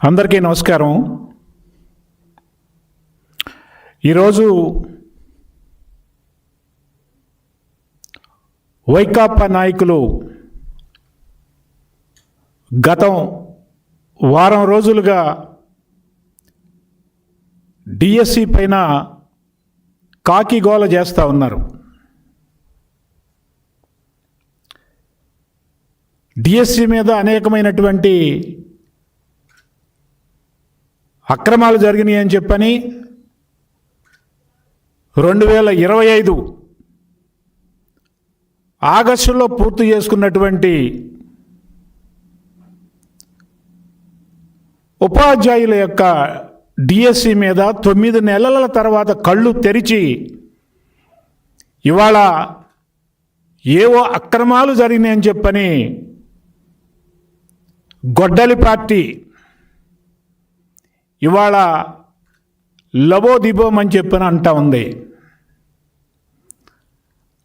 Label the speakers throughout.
Speaker 1: అందరికీ నమస్కారం. ఈరోజు వైకాపా నాయకులు గతం వారం రోజులుగా డిఎస్సి పైన కాకిగోల చేస్తూ ఉన్నారు. డిఎస్సి మీద అనేకమైనటువంటి అక్రమాలు జరిగినాయి అని చెప్పని 2025 ఆగస్టులో పూర్తి చేసుకున్నటువంటి ఉపాధ్యాయుల యొక్క డిఎస్సి మీద 9 నెలల తర్వాత కళ్ళు తెరిచి ఇవాళ ఏవో అక్రమాలు జరిగినాయని చెప్పని గొడ్డలి పార్టీ ఇవాళ లబోదిబోం అని చెప్పని అంటా ఉంది.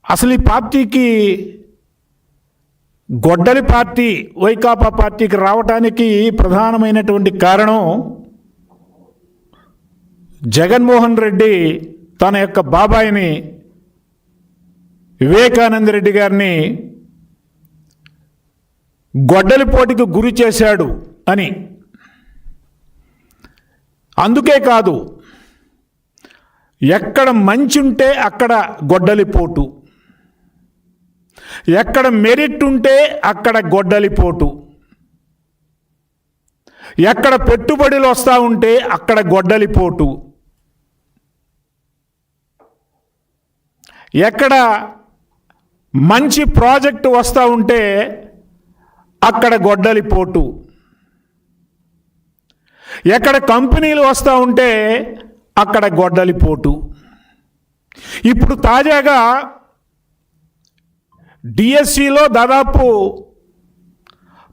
Speaker 1: అసలు ఈ పార్టీకి గొడ్డలి పార్టీ వైకాపా పార్టీకి రావటానికి ప్రధానమైనటువంటి కారణం జగన్మోహన్ రెడ్డి తన యొక్క బాబాయిని వివేకానంద రెడ్డి గారిని గొడ్డలి పోటీకి గురి చేశాడు అని. అందుకే కాదు, ఎక్కడ మంచి ఉంటే అక్కడ గొడ్డలిపోటు, ఎక్కడ మెరిట్ ఉంటే అక్కడ గొడ్డలిపోటు, ఎక్కడ పెట్టుబడులు వస్తూ ఉంటే అక్కడ గొడ్డలిపోటు, ఎక్కడ మంచి ప్రాజెక్టు వస్తూ ఉంటే అక్కడ గొడ్డలిపోటు, ఎక్కడ కంపెనీలు వస్తూ ఉంటే అక్కడ గొడ్డలిపోటు. ఇప్పుడు తాజాగా డిఎస్సిలో దాదాపు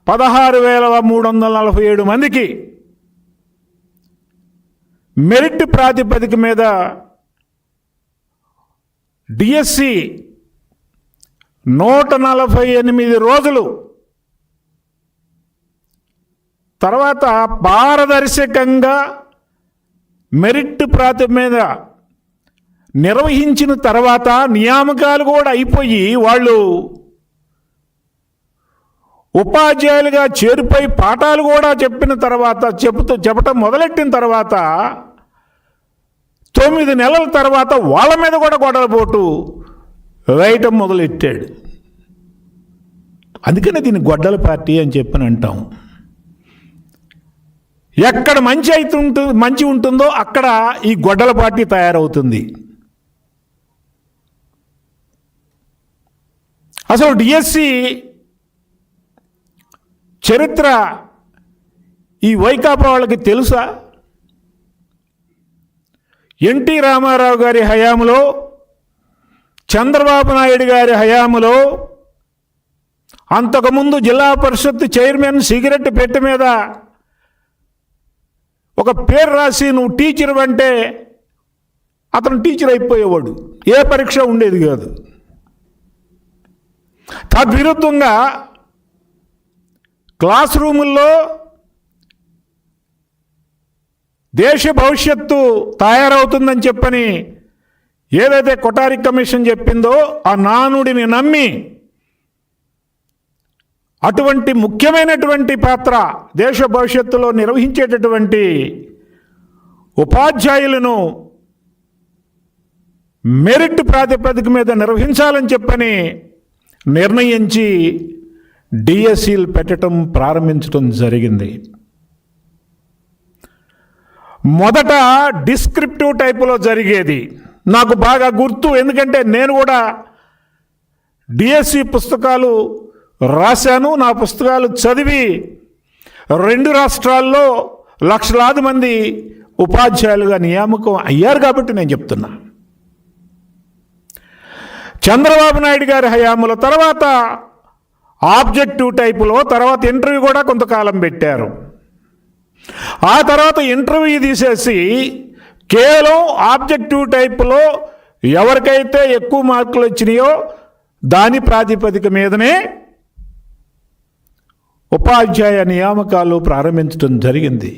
Speaker 1: 16,347 మందికి మెరిట్ ప్రాతిపదిక మీద డిఎస్సి 148 రోజులు తర్వాత పారదర్శకంగా మెరిట్ ప్రాతిపదిక మీద నిర్వహించిన తర్వాత నియామకాలు కూడా అయిపోయి వాళ్ళు ఉపాధ్యాయులుగా చేరిపోయి పాఠాలు కూడా చెప్పిన తర్వాత చెప్పటం మొదలెట్టిన తర్వాత 9 నెలల తర్వాత వాళ్ళ మీద కూడా గొడవపోటు వేయటం మొదలెట్టాడు. అందుకనే దీన్ని గొడ్డల పార్టీ అని చెప్పని అంటాం. ఎక్కడ మంచి ఉంటుందో అక్కడ ఈ గొడ్డల పార్టీ తయారవుతుంది. అసలు డిఎస్సి చరిత్ర ఈ వైకాపా వాళ్ళకి తెలుసా? ఎన్టీ రామారావు గారి హయాంలో, చంద్రబాబు నాయుడు గారి హయాంలో, అంతకుముందు జిల్లా పరిషత్ చైర్మన్ సిగరెట్ పెట్టె మీద ఒక పేరు రాసి నువ్వు టీచర్ అంటే అతను టీచర్ అయిపోయేవాడు, ఏ పరీక్ష ఉండేది కాదు. తద్విరుద్ధంగా క్లాస్ రూముల్లో దేశ భవిష్యత్తు తయారవుతుందని చెప్పని ఏదైతే కొఠారి కమిషన్ చెప్పిందో ఆ నానుడిని నమ్మి అటువంటి ముఖ్యమైనటువంటి పాత్ర దేశ భవిష్యత్తులో నిర్వహించేటటువంటి ఉపాధ్యాయులను మెరిట్ ప్రాతిపదిక మీద నిర్వహించాలని చెప్పని నిర్ణయించి డిఎస్సీలు పెట్టడం ప్రారంభించడం జరిగింది. మొదట డిస్క్రిప్టివ్ టైపులో జరిగేది నాకు బాగా గుర్తు. ఎందుకంటే నేను కూడా డిఎస్సి పుస్తకాలు రాశాను. నా పుస్తకాలు చదివి 2 రాష్ట్రాల్లో లక్షలాది మంది ఉపాధ్యాయులుగా నియామకం అయ్యారు కాబట్టి నేను చెప్తున్నా. చంద్రబాబు నాయుడు గారి హయాంలో తర్వాత ఆబ్జెక్టివ్ టైపులో, తర్వాత ఇంటర్వ్యూ కూడా కొంతకాలం పెట్టారు. ఆ తర్వాత ఇంటర్వ్యూ తీసేసి కేవలం ఆబ్జెక్టివ్ టైపులో ఎవరికైతే ఎక్కువ మార్కులు వచ్చినాయో దాని ప్రాతిపదిక మీదనే ఉపాధ్యాయ నియామకాలు ప్రారంభించడం జరిగింది.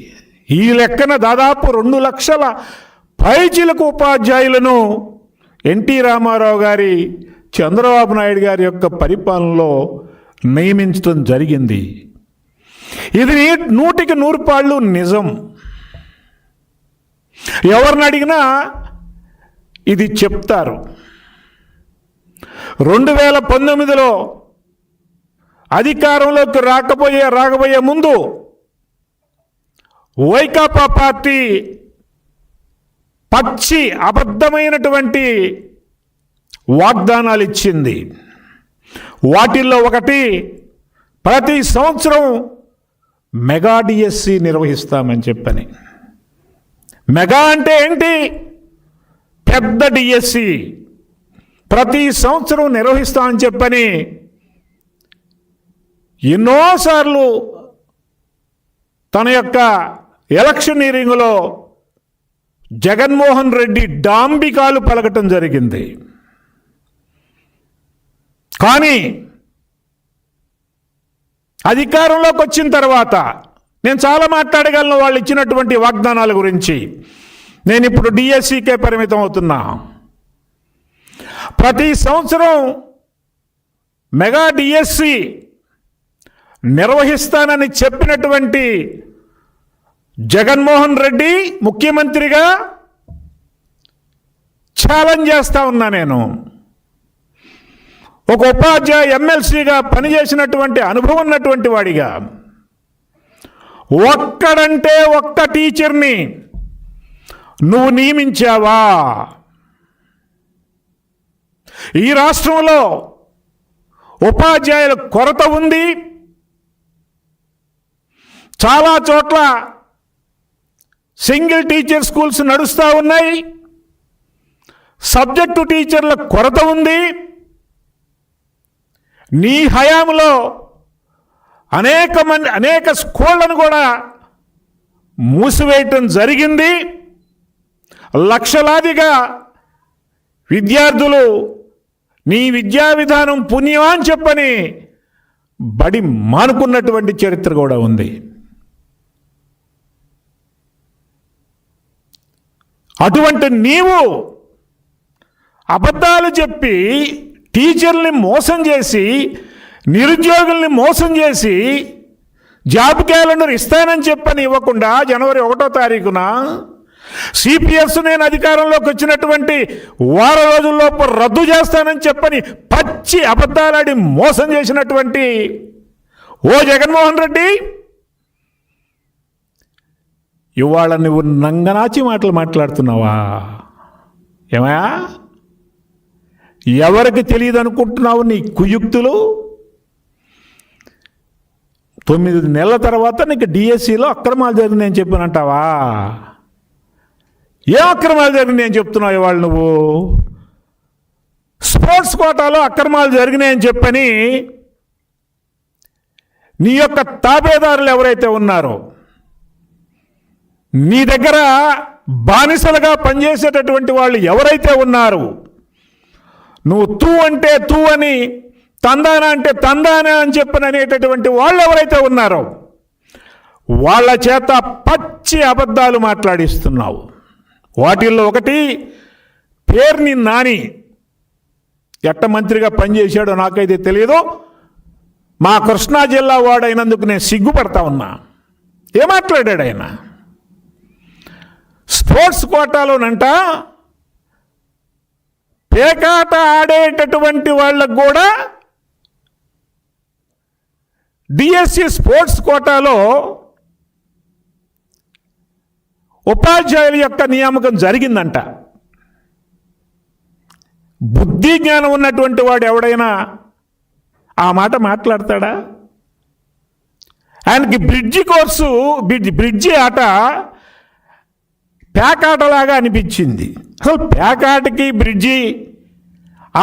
Speaker 1: ఈ లెక్కన దాదాపు 2 లక్షల పైచిలకు ఉపాధ్యాయులను ఎన్టీ రామారావు గారి, చంద్రబాబు నాయుడు గారి యొక్క పరిపాలనలో నియమించడం జరిగింది. ఇది 100కి 100 పాళ్ళు నిజం. ఎవరిని అడిగినా ఇది చెప్తారు. 2019లో అధికారంలోకి రాకపోయే ముందు వైకాపా పార్టీ పచ్చి అబద్ధమైనటువంటి వాగ్దానాలు ఇచ్చింది. వాటిల్లో ఒకటి, ప్రతి సంవత్సరం మెగా డిఎస్సి నిర్వహిస్తామని చెప్పని. మెగా అంటే ఏంటి? పెద్ద డిఎస్సి ప్రతి సంవత్సరం నిర్వహిస్తామని చెప్పని ఎన్నోసార్లు తన యొక్క ఎలక్షనీరింగ్లో జగన్మోహన్ రెడ్డి డాంబికాలు పలకటం జరిగింది. కానీ అధికారంలోకి వచ్చిన తర్వాత నేను చాలా మాట్లాడగలను వాళ్ళు ఇచ్చినటువంటి వాగ్దానాల గురించి. నేను ఇప్పుడు డిఎస్సికే పరిమితం అవుతున్నా. ప్రతి సంవత్సరం మెగా డిఎస్సి నిర్వహిస్తానని చెప్పినటువంటి జగన్మోహన్ రెడ్డి ముఖ్యమంత్రిగా ఛాలెంజ్ చేస్తా ఉన్నా. నేను ఒక ఉపాధ్యాయ ఎమ్మెల్సీగా పనిచేసినటువంటి అనుభవం ఉన్నటువంటి వాడిగా, ఒక్కడంటే ఒక్క టీచర్ని నువ్వు నియమించావా? ఈ రాష్ట్రంలో ఉపాధ్యాయుల కొరత ఉంది. చాలా చోట్ల సింగిల్ టీచర్ స్కూల్స్ నడుస్తూ ఉన్నాయి. సబ్జెక్టు టీచర్ల కొరత ఉంది. నీ హయాంలో అనేక స్కూళ్లను కూడా మూసివేయటం జరిగింది. లక్షలాదిగా విద్యార్థులు నీ విద్యా విధానం పుణ్యమా అని చెప్పని బడి మానుకున్నటువంటి చరిత్ర కూడా ఉంది. అటువంటి నీవు అబద్ధాలు చెప్పి టీచర్ని మోసం చేసి, నిరుద్యోగుల్ని మోసం చేసి, జాబ్ క్యాలెండర్ ఇస్తానని చెప్పని ఇవ్వకుండా జనవరి 1వ తారీఖున సిపిఎస్ నేను అధికారంలోకి వచ్చినటువంటి వారం రోజుల్లోపు రద్దు చేస్తానని చెప్పని పచ్చి అబద్ధాలాడి మోసం చేసినటువంటి ఓ జగన్మోహన్ రెడ్డి, ఇవాళ నువ్వు నంగనాచి మాటలు మాట్లాడుతున్నావా? ఏమయ్యా, ఎవరికి తెలియదు అనుకుంటున్నావు నీ కుయుక్తులు? 9 నెలల తర్వాత నీకు డిఎస్సిలో అక్రమాలు జరిగినాయని చెప్పానంటావా? ఏ అక్రమాలు జరిగినాయని చెప్తున్నావు ఇవాళ నువ్వు? స్పోర్ట్స్ కోటాలో అక్రమాలు జరిగినాయని చెప్పని నీ యొక్క తాబేదారులు ఎవరైతే ఉన్నారో, నీ దగ్గర బానిసలుగా పనిచేసేటటువంటి వాళ్ళు ఎవరైతే ఉన్నారు, నువ్వు తూ అంటే తూ అని, తందాన అంటే తందాన అని చెప్పని అనేటటువంటి వాళ్ళు ఎవరైతే ఉన్నారో వాళ్ళ చేత పచ్చి అబద్ధాలు మాట్లాడిస్తున్నావు. వాటిల్లో ఒకటి, పేర్ని నాని ఎట్ట మంత్రిగా పనిచేశాడో నాకైతే తెలియదు. మా కృష్ణా జిల్లా వాడైనందుకు నేను సిగ్గుపడతా ఉన్నా. ఏం మాట్లాడాడు ఆయన? స్పోర్ట్స్ కోటాలోనంట పేకాట ఆడేటటువంటి వాళ్ళకు కూడా డిఎస్సి స్పోర్ట్స్ కోటాలో ఉపాధ్యాయుల యొక్క నియామకం జరిగిందంట. బుద్ధి జ్ఞానం ఉన్నటువంటి వాడు ఎవడైనా ఆ మాట మాట్లాడతాడా? ఆయనకి బ్రిడ్జి ఆట పేకాటలాగా అనిపించింది. అసలు పేకాటకి బ్రిడ్జి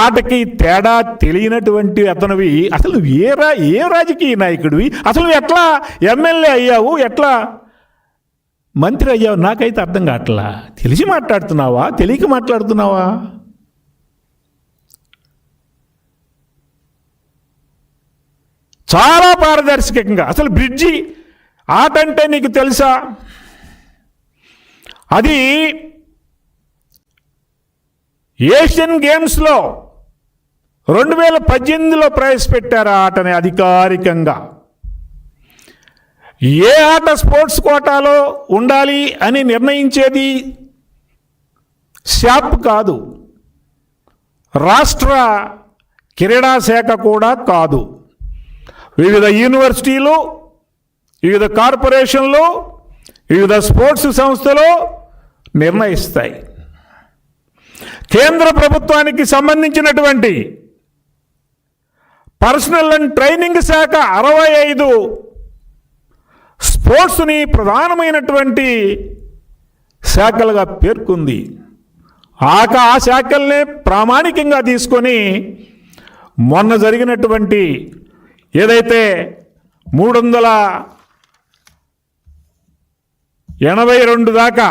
Speaker 1: ఆటకి తేడా తెలియనటువంటి అతనివి అసలు ఏ రాజకీయ నాయకుడివి? అసలు ఎట్లా ఎమ్మెల్యే అయ్యావు, ఎట్లా మంత్రి అయ్యావు? నాకైతే అర్థం కావట్లా. తెలిసి మాట్లాడుతున్నావా, తెలియక మాట్లాడుతున్నావా? చాలా పారదర్శకంగా, అసలు బ్రిడ్జి ఆట అంటే నీకు తెలుసా? అది ఏషియన్ గేమ్స్లో 2018లో ప్రవేశపెట్టారు ఆ ఆటని అధికారికంగా. ఏ ఆట స్పోర్ట్స్ కోటాలో ఉండాలి అని నిర్ణయించేది శాప్ కాదు, రాష్ట్ర క్రీడా శాఖ కూడా కాదు. వివిధ యూనివర్సిటీలు, వివిధ కార్పొరేషన్లు, వివిధ స్పోర్ట్స్ సంస్థలు నిర్ణయిస్తాయి. కేంద్ర ప్రభుత్వానికి సంబంధించినటువంటి పర్సనల్ అండ్ ట్రైనింగ్ శాఖ 65 స్పోర్ట్స్ని ప్రధానమైనటువంటి శాఖలుగా పేర్కొంది. ఆ శాఖల్నే ప్రామాణికంగా తీసుకొని మొన్న జరిగినటువంటి ఏదైతే 382 దాకా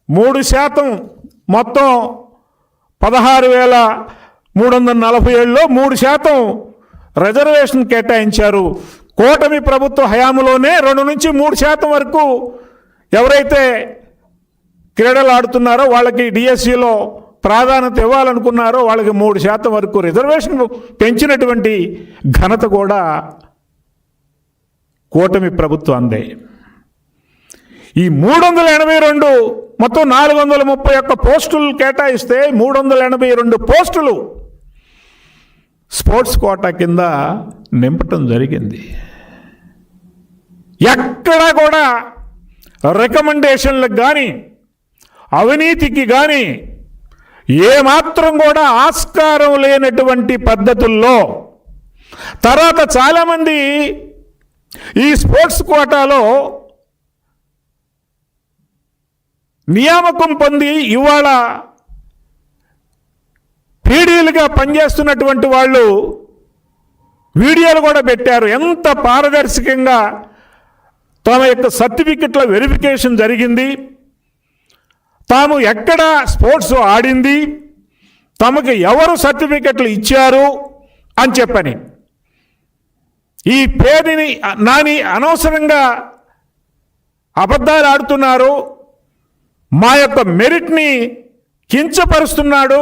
Speaker 1: 3% మొత్తం 16,347లో 3% రిజర్వేషన్ కేటాయించారు. కూటమి ప్రభుత్వ హయాంలోనే 2 నుంచి 3% వరకు ఎవరైతే క్రీడలు ఆడుతున్నారో వాళ్ళకి డిఎస్సిలో ప్రాధాన్యత ఇవ్వాలనుకున్నారో వాళ్ళకి 3% వరకు రిజర్వేషన్ పెంచినటువంటి ఘనత కూడా కూటమి ప్రభుత్వందే. ఈ 382 మొత్తం 431 పోస్టులు కేటాయిస్తే 382 పోస్టులు స్పోర్ట్స్ కోటా కింద నింపటం జరిగింది. ఎక్కడా కూడా రికమెండేషన్లకు కానీ అవినీతికి కానీ ఏమాత్రం కూడా ఆస్కారం లేనటువంటి పద్ధతుల్లో తర్వాత చాలామంది ఈ స్పోర్ట్స్ కోటాలో నియామకం పొంది ఇవాళ పీడీలుగా పనిచేస్తున్నటువంటి వాళ్ళు వీడియోలు కూడా పెట్టారు. ఎంత పారదర్శకంగా తమ యొక్క సర్టిఫికెట్ల వెరిఫికేషన్ జరిగింది, తాము ఎక్కడ స్పోర్ట్స్ ఆడింది, తమకు ఎవరు సర్టిఫికెట్లు ఇచ్చారు అని చెప్పని ఈ పేరుని నాని అనవసరంగా అబద్ధాలు ఆడుతున్నారు, మా యొక్క మెరిట్ని కించపరుస్తున్నాడు,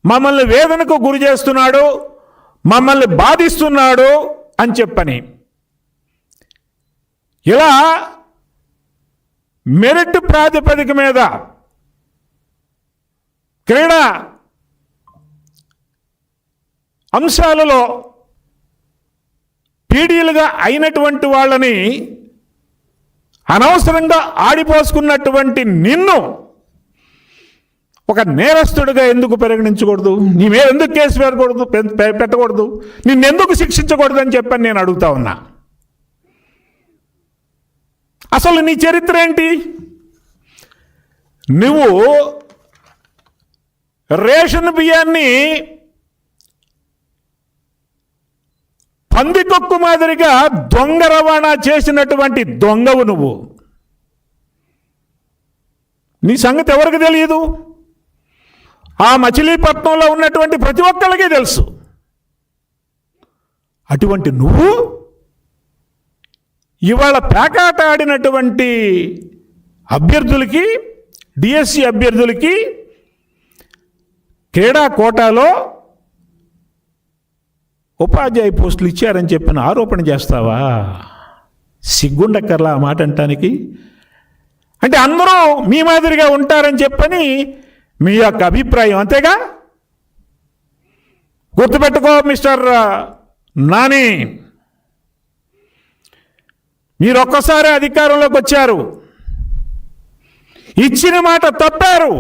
Speaker 1: మమ్మల్ని వేదనకు గురి చేస్తున్నాడు, మమ్మల్ని బాధిస్తున్నాడు అని చెప్పని ఇలా మెరిట్ ప్రాతిపదిక మీద క్రీడా అంశాలలో పీడీలుగా అయినటువంటి వాళ్ళని అనవసరంగా ఆడిపోసుకున్నటువంటి నిన్ను ఒక నేరస్తుడిగా ఎందుకు పరిగణించకూడదు? నీ మీద ఎందుకు కేసు పెట్టకూడదు? నిన్నెందుకు శిక్షించకూడదు అని చెప్పని నేను అడుగుతా ఉన్నా. అసలు నీ చరిత్ర ఏంటి? నువ్వు రేషన్ బియ్యాన్ని పందికొక్కు మాదిరిగా దొంగ రవాణా చేసినటువంటి దొంగవు నువ్వు. నీ సంగతి ఎవరికి తెలియదు? ఆ మచిలీపట్నంలో ఉన్నటువంటి ప్రతి ఒక్కరికి తెలుసు. అటువంటి నువ్వు ఇవాళ పేకాట ఆడినటువంటి అభ్యర్థులకి, డిఎస్సి అభ్యర్థులకి క్రీడా కోటాలో ఉపాధ్యాయ పోస్టులు ఇచ్చారని చెప్పిన ఆరోపణ చేస్తావా? సిగ్గుండక్కర్లా ఆ మాట అంటానికి. అంటే అందరూ మీ మాదిరిగా ఉంటారని చెప్పని మీ యొక్క అభిప్రాయం, అంతేగా? గుర్తుపెట్టుకో మిస్టర్ నాని, మీరు ఒక్కసారి అధికారంలోకి వచ్చారు, ఇచ్చిన మాట తప్పారు.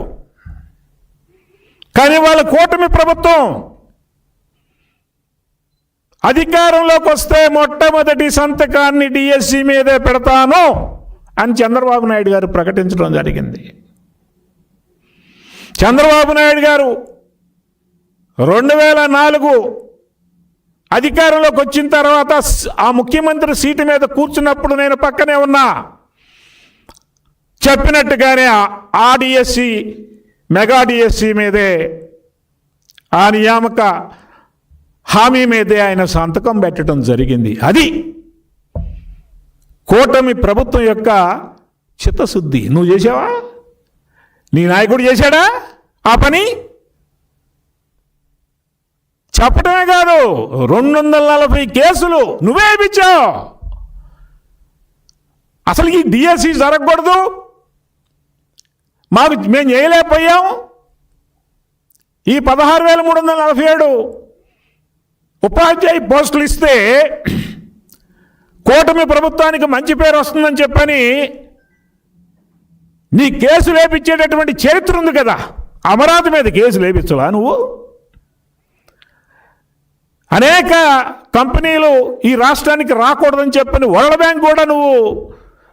Speaker 1: కానీ వాళ్ళ కూటమి ప్రభుత్వం అధికారంలోకి వస్తే మొట్టమొదటి సంతకాన్ని డిఎస్సి మీదే పెడతాను అని చంద్రబాబు నాయుడు గారు ప్రకటించడం జరిగింది. చంద్రబాబు నాయుడు గారు 2004 అధికారంలోకి వచ్చిన తర్వాత ఆ ముఖ్యమంత్రి సీటు మీద కూర్చున్నప్పుడు నేను పక్కనే ఉన్నా. చెప్పినట్టుగానే ఆ డిఎస్సి, మెగా డిఎస్సి మీదే, ఆ నియామక హామీ మీదే ఆయన సంతకం పెట్టడం జరిగింది. అది కూటమి ప్రభుత్వం యొక్క చిత్తశుద్ధి. నువ్వు చేసావా? నీ నాయకుడు చేశాడా ఆ పని? చెప్పటమే కాదు, 240 కేసులు నువ్వే ఇప్పించావు. అసలు ఈ డిఎస్సి జరగకూడదు, మేము చేయలేకపోయాం. ఈ 16,347 ఉపాధ్యాయ పోస్టులు ఇస్తే కూటమి ప్రభుత్వానికి మంచి పేరు వస్తుందని చెప్పని నీ కేసు లేపించేటటువంటి చరిత్ర ఉంది కదా. అమరావతి మీద కేసు లేపించవా నువ్వు? అనేక కంపెనీలు ఈ రాష్ట్రానికి రాకూడదని చెప్పని వరల్డ్ బ్యాంక్ కూడా నువ్వు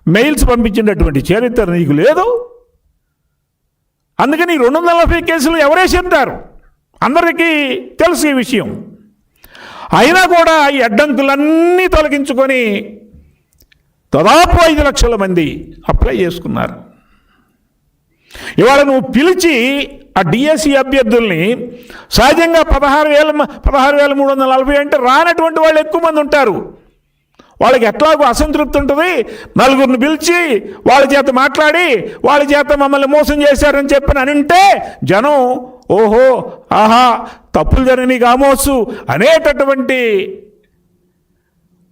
Speaker 1: మెయిల్స్ పంపించినటువంటి చరిత్ర నీకు లేదు. అందుకని 240 కేసులు ఎవరేసింటారు? అందరికీ తెలుసు ఈ విషయం. అయినా కూడా ఈ అడ్డంకులన్నీ తొలగించుకొని దాదాపు 5 లక్షల మంది అప్లై చేసుకున్నారు. ఇవాళ నువ్వు పిలిచి ఆ డిఎస్సి అభ్యర్థుల్ని, సహజంగా 16,340 అంటే రానటువంటి వాళ్ళు ఎక్కువ మంది ఉంటారు. వాళ్ళకి ఎట్లాగో అసంతృప్తి ఉంటుంది. నలుగురిని పిలిచి వాళ్ళ చేత మాట్లాడి వాళ్ళ చేత మమ్మల్ని మోసం చేశారని చెప్పని అని ఉంటే జనం ఓహో ఆహా తప్పులు జరిగినాయి కామోసు అనేటటువంటి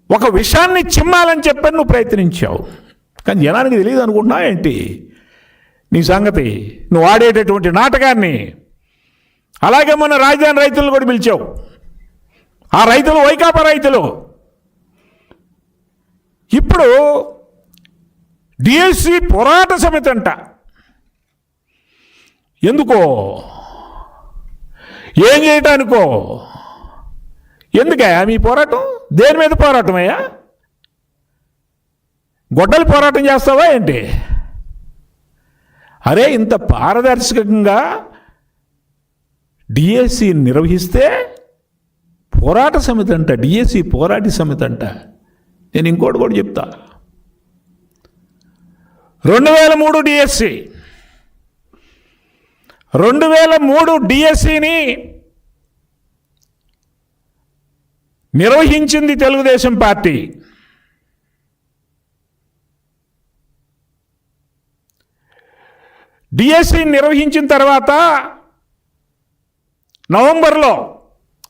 Speaker 1: ఒక విషయాన్ని చిమ్మాలని చెప్పని నువ్వు ప్రయత్నించావు. కానీ జనానికి తెలియదు అనుకుంటున్నా ఏంటి నీ సంగతి? నువ్వు ఆడేటటువంటి నాటకాన్ని. అలాగే మొన్న రాజధాని రైతులను కూడా పిలిచావు. ఆ రైతులు వైకాపా రైతులు. ఇప్పుడు డిఎస్సి పోరాట సమితి అంట. ఎందుకో? ఏం చేయటానికో? ఎందుకయ్యా మీ పోరాటం? దేని మీద పోరాటం అయ్యా? గొడ్డలి పోరాటం చేస్తావా ఏంటి? అరే ఇంత పారదర్శకంగా డిఎస్సి నిర్వహిస్తే పోరాట సమితి అంట, డిఎస్సి పోరాట సమితి అంట. నేను ఇంకోటి కూడా చెప్తా. 2003 డిఎస్సి 2003 డిఎస్సిని నిర్వహించింది తెలుగుదేశం పార్టీ. డిఎస్సి నిర్వహించిన తర్వాత నవంబర్లో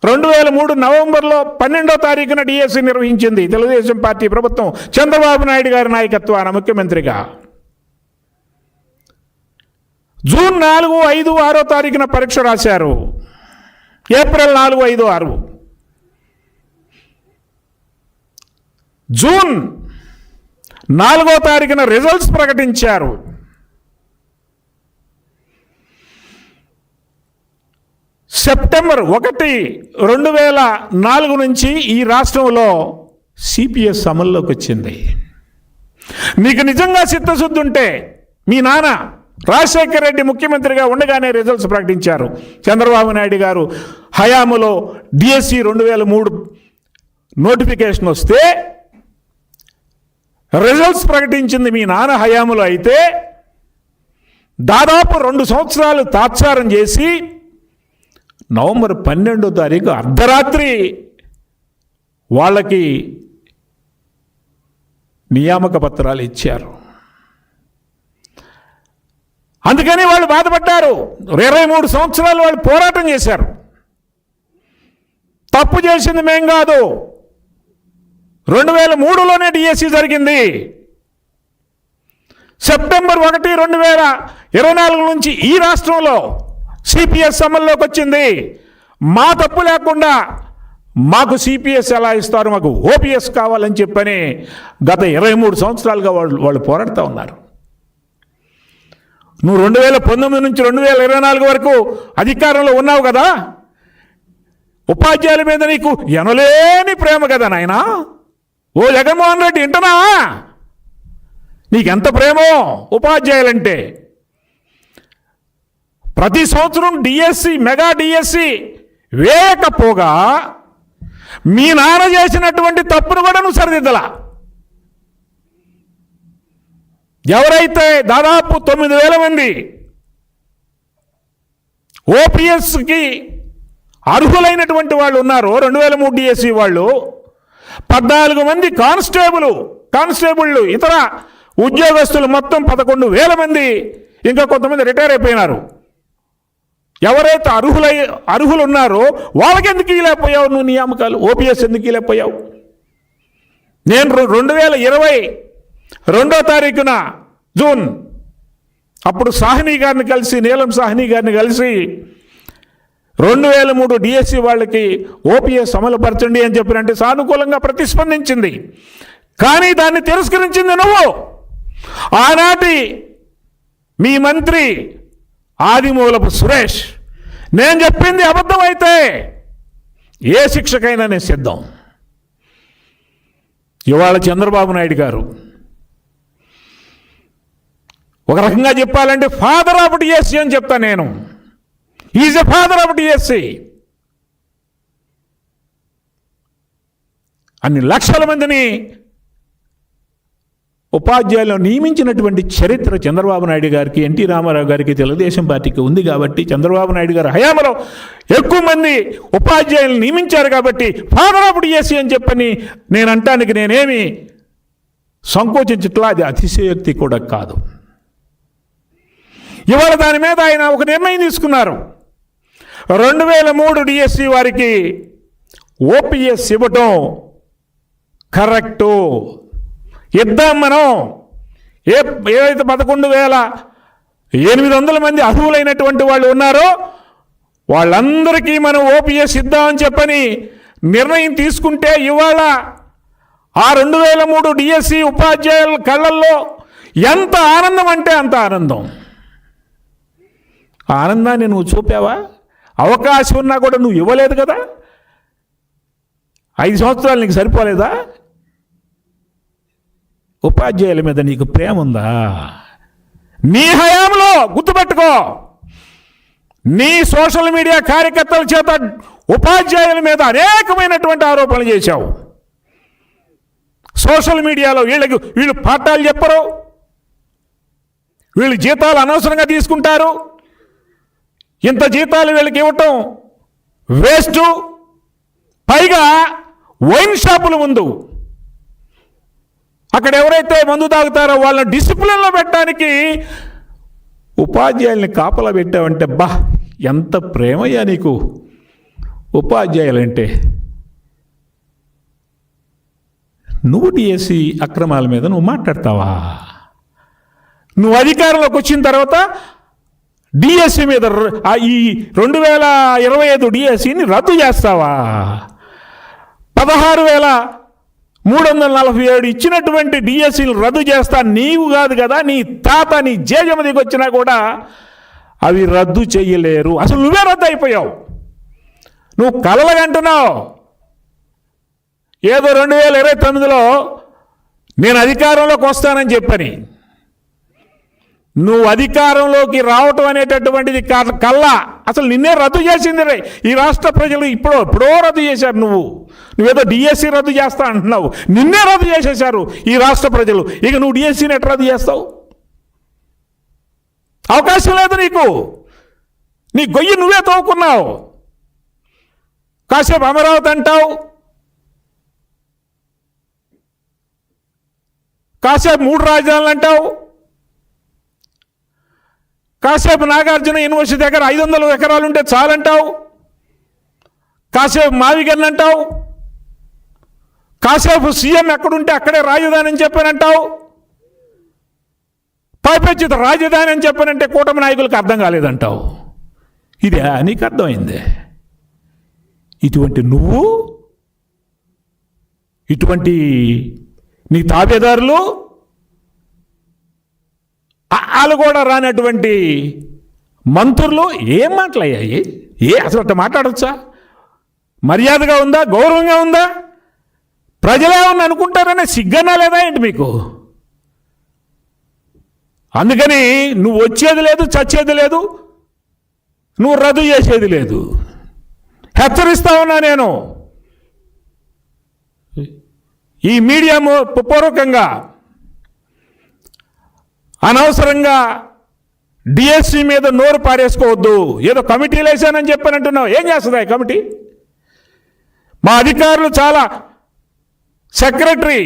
Speaker 1: 2003 నవంబర్లో 12వ తారీఖున డిఎస్సి నిర్వహించింది తెలుగుదేశం పార్టీ ప్రభుత్వం చంద్రబాబు నాయుడు గారి నాయకత్వాన ముఖ్యమంత్రిగా. జూన్ 4, 5, 6 తారీఖున పరీక్ష రాశారు. ఏప్రిల్ 4, 5, 6. జూన్ 4వ తారీఖున రిజల్ట్స్ ప్రకటించారు. సెప్టెంబర్ 1, 2004 నుంచి ఈ రాష్ట్రంలో సిపిఎస్ అమల్లోకి వచ్చింది. నీకు నిజంగా చిత్తశుద్ధి ఉంటే మీ నాన్న రాజశేఖర రెడ్డి ముఖ్యమంత్రిగా ఉండగానే రిజల్ట్స్ ప్రకటించారు. చంద్రబాబు నాయుడు గారు హయాములో డిఎస్సి 2003 నోటిఫికేషన్ వస్తే రిజల్ట్స్ ప్రకటించింది మీ నాన్న హయాములో. అయితే దాదాపు 2 సంవత్సరాలు తాత్సారం చేసి నవంబర్ 12వ తారీఖు అర్ధరాత్రి వాళ్ళకి నియామక పత్రాలు ఇచ్చారు. అందుకని వాళ్ళు బాధపడ్డారు. 23 సంవత్సరాలు వాళ్ళు పోరాటం చేశారు. తప్పు చేసింది మేం కాదు, 2003లోనే డిఎస్సి జరిగింది. సెప్టెంబర్ 1, 2024 నుంచి ఈ రాష్ట్రంలో సిపిఎస్ అమల్లోకి వచ్చింది. మా తప్పు లేకుండా మాకు సిపిఎస్ ఎలా ఇస్తారు, మాకు ఓపీఎస్ కావాలని చెప్పని గత 23 సంవత్సరాలుగా వాళ్ళు పోరాడుతూ ఉన్నారు. నువ్వు 2019 నుంచి 2024 వరకు అధికారంలో ఉన్నావు కదా. ఉపాధ్యాయుల మీద నీకు ఎనలేని ప్రేమ కదా నాయనా. ఓ జగన్మోహన్ రెడ్డి, వింటున్నావా? నీకెంత ప్రేమో ఉపాధ్యాయులంటే. ప్రతి సంవత్సరం డిఎస్సి, మెగా డిఎస్సి వేయకపోగా మీ నాన్న చేసినటువంటి తప్పును కూడా నువ్వు సరిదిద్దలా. ఎవరైతే దాదాపు 9,000 మంది ఓపీఎస్కి అర్హులైనటువంటి వాళ్ళు ఉన్నారో 2003 డిఎస్సి వాళ్ళు, 14 మంది కానిస్టేబుళ్ళు ఇతర ఉద్యోగస్తులు మొత్తం 11,000 మంది, ఇంకా కొంతమంది రిటైర్ అయిపోయినారు. ఎవరైతే అర్హులు ఉన్నారో వాళ్ళకి ఎందుకు ఇవ్వలేకపోయావు నువ్వు నియామకాలు? ఓపీఎస్ ఎందుకు ఇవ్వలేకపోయావు? నేను 2022 జూన్ అప్పుడు సాహ్ని గారిని కలిసి, నీలం సాహ్ని గారిని కలిసి 2003 డిఎస్సి వాళ్ళకి ఓపీఎస్ అమలుపరచండి అని చెప్పినంటే సానుకూలంగా ప్రతిస్పందించింది. కానీ దాన్ని తిరస్కరించింది నువ్వు. ఆనాటి మీ మంత్రి ఆదిమూలపు సురేష్, నేను చెప్పింది అబద్ధమైతే ఏ శిక్షకైనా నేను సిద్ధం. ఇవాళ చంద్రబాబు నాయుడు గారు ఒక రకంగా చెప్పాలంటే ఫాదర్ ఆఫ్ డిఎస్సి అని చెప్తా నేను. Is a father of DSC. అన్ని లక్షల మందిని ఉపాధ్యాయులను నియమించినటువంటి చరిత్ర చంద్రబాబు నాయుడు గారికి, ఎన్టీ రామారావు గారికి, తెలుగుదేశం పార్టీకి ఉంది. కాబట్టి చంద్రబాబు నాయుడు గారు హయాంలో ఎక్కువ మంది ఉపాధ్యాయులను నియమించారు. కాబట్టి ఫాదర్ ఆఫ్ డిఎస్సి అని చెప్పని నేను అంటానికి నేనేమి సంకోచించట్లా, అది అతిశయోక్తి కూడా కాదు. ఇవాళ దాని మీద ఆయన ఒక నిర్ణయం తీసుకున్నారు. 2003 డిఎస్సి వారికి ఓపీఎస్ ఇవ్వటం కరెక్టు. ఇద్దాం మనం. ఏదైతే 11,800 మంది అర్హులైనటువంటి వాళ్ళు ఉన్నారో వాళ్ళందరికీ మనం ఓపీఎస్ ఇద్దామని చెప్పని నిర్ణయం తీసుకుంటే ఇవాళ ఆ 2003 డిఎస్సి ఉపాధ్యాయుల కళ్ళల్లో ఎంత ఆనందం అంటే అంత ఆనందం. ఆ ఆనందాన్ని నువ్వు చూపావా? అవకాశం ఉన్నా కూడా నువ్వు ఇవ్వలేదు కదా. 5 సంవత్సరాలు నీకు సరిపోలేదా? ఉపాధ్యాయుల మీద నీకు ప్రేమ ఉందా? నీ హయాంలో గుర్తుపెట్టుకో, నీ సోషల్ మీడియా కార్యకర్తల చేత ఉపాధ్యాయుల మీద అనేకమైనటువంటి ఆరోపణలు చేశావు. సోషల్ మీడియాలో వీళ్ళు పాఠాలు చెప్పరు, వీళ్ళు జీతాలు అనవసరంగా తీసుకుంటారు, ఇంత జీతాలు వీళ్ళకి ఇవ్వటం వేస్ట్, పైగా వైన్ షాపుల ముందు అక్కడ ఎవరైతే మందు తాగుతారో వాళ్ళని డిసిప్లిన్లో పెట్టడానికి ఉపాధ్యాయుల్ని కాపలా పెట్టావంటే బా ఎంత ప్రేమయ్యా నీకు ఉపాధ్యాయులంటే. నువ్వు డిఎస్సి అక్రమాల మీద నువ్వు మాట్లాడతావా? నువ్వు అధికారంలోకి వచ్చిన తర్వాత డిఎస్సి మీద ఈ 2025 డిఎస్సిని రద్దు చేస్తావా? 16,347 ఇచ్చినటువంటి డిఎస్సీలు రద్దు చేస్తా. నీవు కాదు కదా, నీ తాత నీ జేజమ్మ దిగి వచ్చినా కూడా అవి రద్దు చెయ్యలేరు. అసలు నువ్వే రద్దు అయిపోయావు. నువ్వు కలలుగంటున్నావు ఏదో 2029లో నేను అధికారంలోకి వస్తానని చెప్పని. నువ్వు అధికారంలోకి రావటం అనేటటువంటిది కల్లా. అసలు నిన్నే రద్దు చేసింది ఈ రాష్ట్ర ప్రజలు. ఎప్పుడో రద్దు చేశారు. నువ్వేదో డిఎస్సి రద్దు చేస్తా అంటున్నావు. నిన్నే రద్దు చేసేశారు ఈ రాష్ట్ర ప్రజలు. ఇక నువ్వు డిఎస్సిని ఎట్లా రద్దు చేస్తావు? అవకాశం లేదు నీకు. నీ గొయ్యి నువ్వే తవ్వుకున్నావు. కాసేపు అమరావతి అంటావు, కాసేపు 3 రాజధానులు అంటావు, కాసేపు నాగార్జున యూనివర్సిటీ దగ్గర 500 ఎకరాలు ఉంటే చాలంటావు, కాసేపు మావిగన్ అంటావు, కాసేపు సీఎం ఎక్కడుంటే అక్కడే రాజధాని అని చెప్పానంటావు. పైపెచ్చిత రాజధాని అని చెప్పానంటే కూటమి నాయకులకు అర్థం కాలేదంటావు. ఇదే నీకు అర్థమైందే. ఇటువంటి నువ్వు, ఇటువంటి నీ తాబేదారులు, వాళ్ళు కూడా రానటువంటి మంత్రులు ఏం మాటలయ్యాయి? అసలు అట్లా మాట్లాడచ్చా? మర్యాదగా ఉందా? గౌరవంగా ఉందా? ప్రజలేమన్నా అనుకుంటారనే సిగ్గన్నా లేదా ఏంటి మీకు? అందుకని నువ్వు వచ్చేది లేదు, చచ్చేది లేదు, నువ్వు రద్దు చేసేది లేదు. హెచ్చరిస్తా ఉన్నా నేను. ఈ మీడియా పూర్వకంగా అనవసరంగా డిఎస్సి మీద నోరు పారేసుకోవద్దు. ఏదో కమిటీలు వేసానని చెప్పానంటున్నావు. ఏం చేస్తుంది ఆ కమిటీ? మా అధికారులు చాలా సెక్రటరీ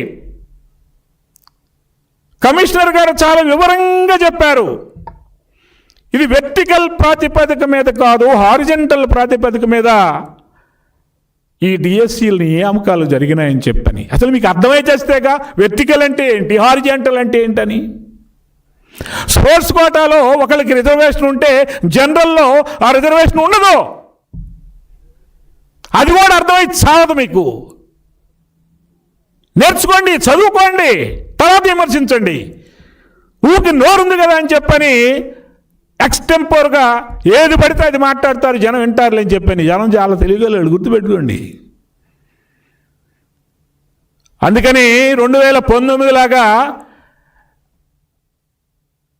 Speaker 1: కమిషనర్ గారు చాలా వివరంగా చెప్పారు. ఇది వెర్టికల్ ప్రాతిపదిక మీద కాదు, హారిజంటల్ ప్రాతిపదిక మీద ఈ డిఎస్సీల నియామకాలు జరిగినాయని చెప్పని. అసలు మీకు అర్థమై చేస్తేగా వెర్టికల్ అంటే ఏంటి, హారిజంటల్ అంటే ఏంటని. స్పోర్ట్స్ కోటాలో ఒకరికి రిజర్వేషన్ ఉంటే జనరల్లో ఆ రిజర్వేషన్ ఉండదు. అది కూడా అర్థమై చావదు మీకు. నేర్చుకోండి, చదువుకోండి, తర్వాత విమర్శించండి. ఊరికి నోరుంది కదా అని చెప్పని ఎక్స్టెంపోర్గా ఏది పడితే అది మాట్లాడతారు, జనం వింటారులే అని చెప్పని. జనం చాలా తెలియగలరు, గుర్తుపెట్టుకోండి. అందుకని 2019 లాగా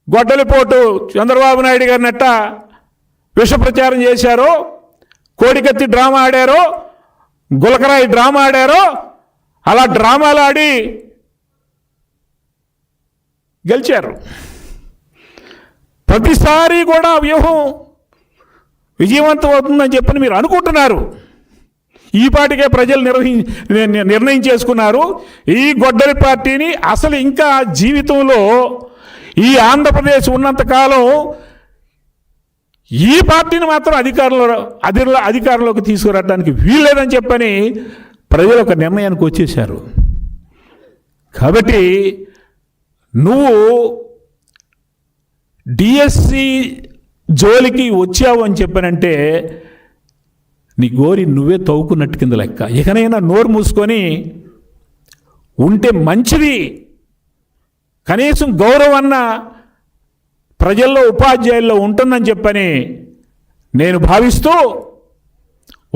Speaker 1: గొడ్డలిపోటు చంద్రబాబు నాయుడు గారిని ఎట్టా విష ప్రచారం చేశారో, కోడికత్తి డ్రామా ఆడారో, గులకరాయి డ్రామా ఆడారో, అలా డ్రామాలు ఆడి గెలిచారు. ప్రతిసారి కూడా వ్యూహం విజయవంతం అవుతుందని చెప్పని మీరు అనుకుంటున్నారు. ఈ పాటికే ప్రజలు నిర్ణయం చేసుకున్నారు. ఈ గొడ్డలి పార్టీని అసలు ఇంకా జీవితంలో ఈ ఆంధ్రప్రదేశ్ ఉన్నంతకాలం ఈ పార్టీని మాత్రం అధికారంలోకి తీసుకురావడానికి వీల్లేదని చెప్పని ప్రజలు ఒక నిర్ణయానికి వచ్చేశారు. కాబట్టి నువ్వు డిఎస్సి జోలికి వచ్చావు అని చెప్పానంటే నీ గోరి నువ్వే తవ్వుకున్నట్టు కింద లెక్క. ఇకనైనా నోరు మూసుకొని ఉంటే మంచిది. కనీసం గౌరవన్న ప్రజల్లో, ఉపాధ్యాయుల్లో ఉంటుందని చెప్పని నేను భావిస్తూ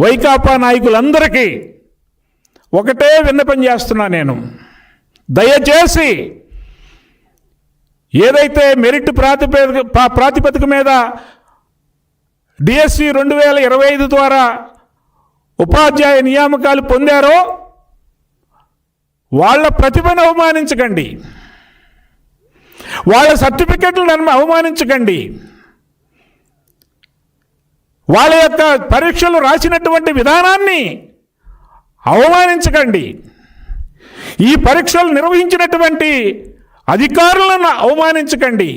Speaker 1: వైకాపా నాయకులందరికీ ఒకటే విన్నపం చేస్తున్నా. నేను దయచేసి ఏదైతే మెరిట్ ప్రాతిపదిక మీద డిఎస్సి 2025 ద్వారా ఉపాధ్యాయ నియామకాలు పొందారో వాళ్ళ ప్రతిభను అవమానించకండి, వాళ్ళ సర్టిఫికెట్లను అవమానించకండి, వాళ్ళ యొక్క పరీక్షలు రాసినటువంటి విధానాన్ని అవమానించకండి, ఈ పరీక్షలు నిర్వహించినటువంటి అధికారులను అవమానించకండి,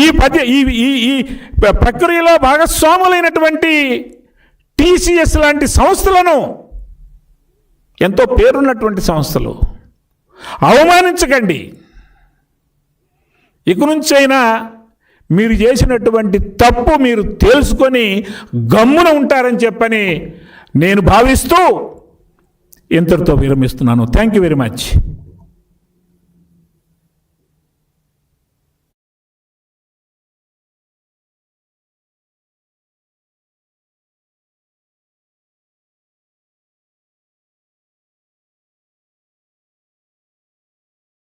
Speaker 1: ఈ ప్రక్రియలో భాగస్వాములైనటువంటి టీసీఎస్ లాంటి సంస్థలను, ఎంతో పేరున్నటువంటి సంస్థలు, అవమానించకండి. ఇక నుంచైనా మీరు చేసినటువంటి తప్పు మీరు తెలుసుకొని గమ్మున ఉంటారని చెప్పని నేను భావిస్తూ ఇంతటితో విరమిస్తున్నాను. Thank you very much.